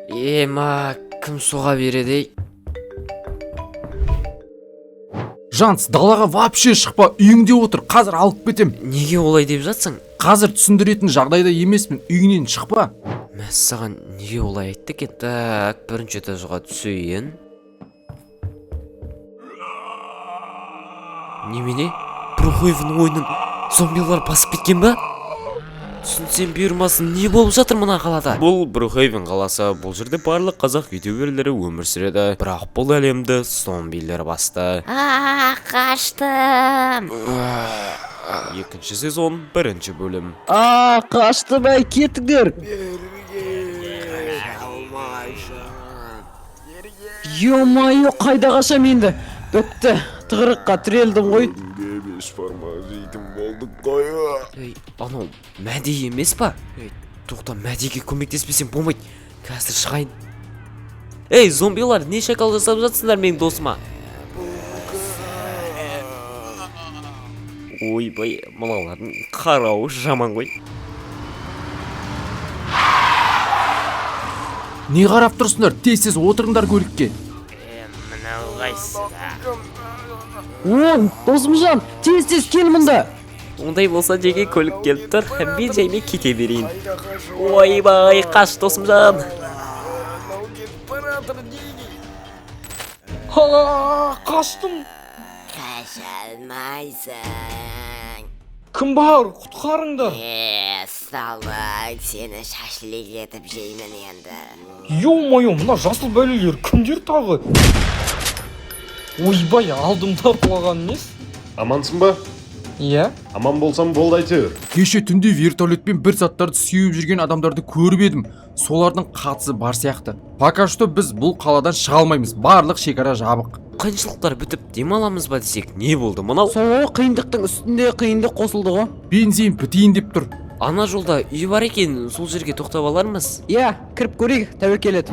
Ема, кім соға береді? Жанс, далаға вообще шықпа, үйіңде отыр, қазір алып кетем. Неге олай деп жатсың? Қазір түсіндіретін жағдайда емеспін, үйіңнен шықпа. Мәссаған неге олай айтты екен? Так, бірінші этажға түсейін. Немене? Брухоевның ойынын зомбилар басып кеткен ба? Түсінсем бұйырмасын, не болып жатыр мына қалада? Бұл Брухоевен қаласы, бұл жерде барлық қазақ ютуберлері өмір сүреді. Бірақ бұл әлемді зомбилер басты. Қаштым. Екінші сезон, бірінші бөлім. Қашты бай, кетіңдер. Ё-майо, қайда қашам енді? Бітті, тығырыққа тірелдім ғой. Ей, анау Мәди емес па? Ей, тоқта, Мәдиге көмектеспесем болмайды. Қазір шығайын. Ей, зомбилар, не шакал жасап жатсыңдар менің досыма? Ойбай, мыналардың қарауы жаман ғой. Не қарап тұрсыңдар, тез отырыңдар көлікке. Мынау қайсы? Досымжан, тез кел мұнда. Ондай болса жеге көлік келіп тұр, мен жаймен кете берейін. Ойбай, қаш досымжан. Қаштым. Қаша алмайсың. Кім бар, құтқарыңдар. Салбай, сені шашлик етіп жеймін енді. Ё-майо, мына жасыл бәлелер кімдер тағы? Ойбай, алдымда құлаған нес? Амансың ба? Иә? Аман болсам болды әйтеуір. Кеше түнде вертолетпен бір заттарды сүйіп жүрген адамдарды көріп едім. Солардың қатысы бар сияқты. Пока что біз бұл қаладан шыға алмаймыз. Барлық шекара жабық. Қиыншылықтар бітіп демаламыз ба десек, не болды мынау? Сол қиындықтың үстінде қиындық қосылды ғой. Бензин бітейін деп тұр. Ана жолда үй бар екен, сол жерге тоқтап алармыз. Иә, кіріп көрейік, тәуекел ет.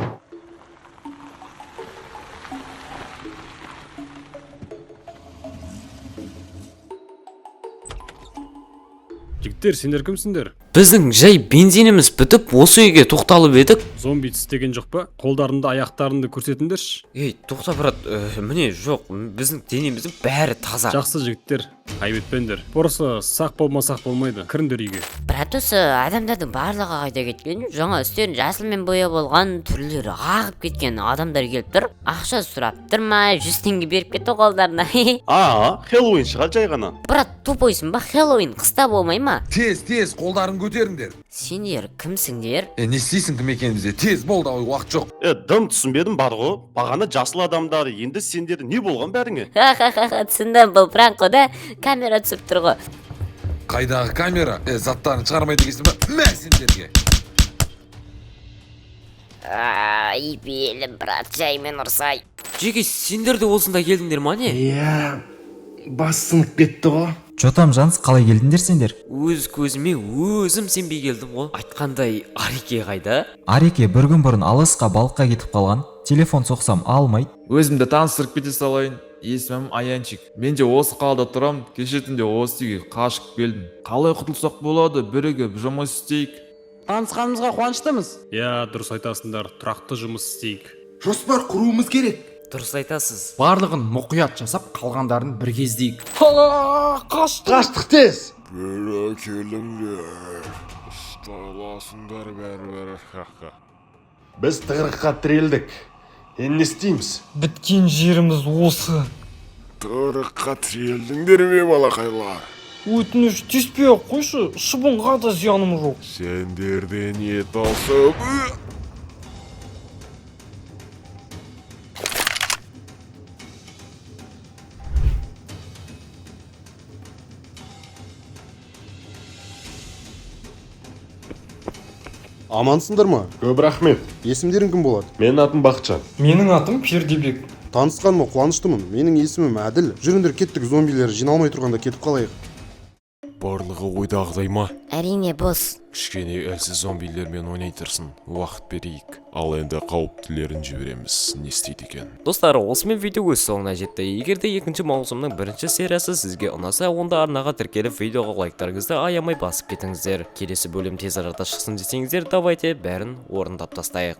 Жігіттер, сендер кімсіңдер? Біздің жай бензиніміз бітіп, осы үйге тоқталып едік. Зомби тістеген жоқ па? Қолдарында, аяқтарында көрсетіңдерші. Ей, тоқта брат, міне жоқ, біздің денеміздің бәрі таза. Жақсы жігіттер, айбетпендер. Просто сақ болмасақ болмайды. Кіріңдер үйге. Брат, осы адамдардың барлығы қайда кеткен? Жаңа үстен жасылмен боя болған, түрлері ағып кеткен адамдар келіп тұр. Ақша сұрап тұр ма? 100 теңге беріп кетті қолдарына. Хэллоуин шығар жай ғана. Брат, тупойсың ба? Хэллоуин қыста болмай ма? Тез, қолдарын көтеріңдер. Сендер кімсіңдер? Не істейсің кім екенімізде? Тез болды, уақыт жоқ. Дым түсінбедім бар ғой. Бағана жасыл адамдар, енді сендер не болған бәріңе? Түсіндім, бұл пранк қой да, камера түсіп тұр ғой. Қайдағы камера? Заттарын шығармайды дегенсің ба? Мә сендерге. Ай, белім, брат, жаймен ұрсай. Жеке, сендер де осында келдіңдер ма не? Иә, бас сынып кетті ғой. Чо там, Жанс, қалай келдіңдер сендер? Өз көзіме өзім сенбей келдім ғой. Айтқандай, Ареке қайда? Ареке бір күн бұрын алысқа балыққа кетіп қалған. Телефон соқсам алмайды. Өзімді таныстырып кете салайын. Есімім Аянчик. Мен де осы қалада тұрам. Кеше түнде осы үйге қашып келдім. Қалай құтылсақ болады? Бірігіп жұмыс істейік. Танысқанымызға қуаныштымыз. Иә, дұрыс айтасыңдар. Тұрақты жұмыс істейік. Жоспар құруымыз керек. Дұрыс айтасыз. Барлығын мұқият жасап, қалғандарын бірге іздейік. Қаштық тез. Бері келіңдер. Ұсталасыңдар бәрі. Біз тығырыққа тірелдік. Енді не істейміз? Біткен жеріміз осы. Тығырыққа тірелдіңдер ме балақайлар? Өтініш теспей қойшы, шыбынға да зияным жоқ. Сендерден ет алсып. Амансыңдар ма? Көп рахмет. Есімдерің кім болады? Менің атым Бақытжан. Менің атым Пердебек. Танысқаныма қуаныштымын. Менің есімім Әділ. Жүріңдер, кеттік, зомбилер жиналмай тұрғанда кетіп қалайық. Барлығы ойдағыдай ма? Әрине бос. Кішкене әлсіз зомбилермен ойнай тұрсын. Уақыт берейік. Ал енді қауіптілерін жібереміз. Не істейді екен? Достар, осымен видео өз соңына жетті. Егер де 2-ші маусымның 1-ші сериясы сізге ұнаса, онда арнаға тіркеліп видеоға лайктарыңызды аямай басып кетіңіздер. Келесі бөлім тез арада шықсын десеңіздер, давайте бәрін орындап тастайық.